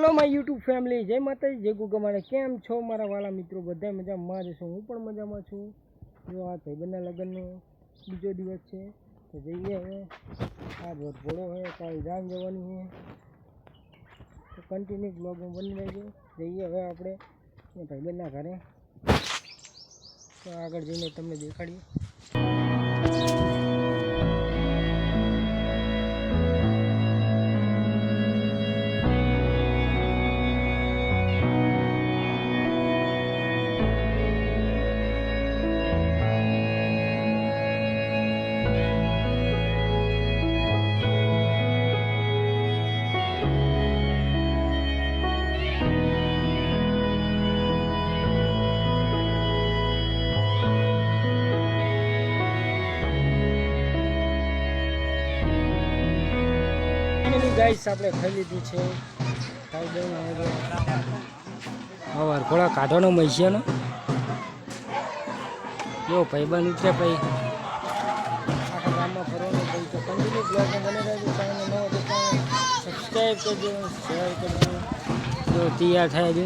Hello my YouTube family, જય માતાજી, જય ગુગા મારે. કેમ છો મારા વાલા મિત્રો? બધા મજામાં જ છો? હું પણ મજામાં છું. જો આ ભાઈબંધના લગ્નનો બીજો દિવસ છે તો જઈએ હવે. આ ભોળો હોય કાલે જાન જવાની છે તો કન્ટિન્યુ બ્લોગમાં બની રહેજો. જઈએ હવે આપણે ભાઈબંધના ઘરે, તો આગળ જઈને તમને દેખાડીએ. ગાઈસ આપણે ખાઈ લીધી છે. ખાઈ દઉં હવે થોડા કાઢવાનો મૈસિયાનો જો ભાઈબંધ ઉતરે પછી આખા ગામમાં ફરવાનું ભાઈ. તો કન્ટિન્યુ બ્લોગમાં બને રહેજો. ચેનલને નવો તો સબસ્ક્રાઈબ કરજો, શેર કરજો. જો તૈયાર થાય છે.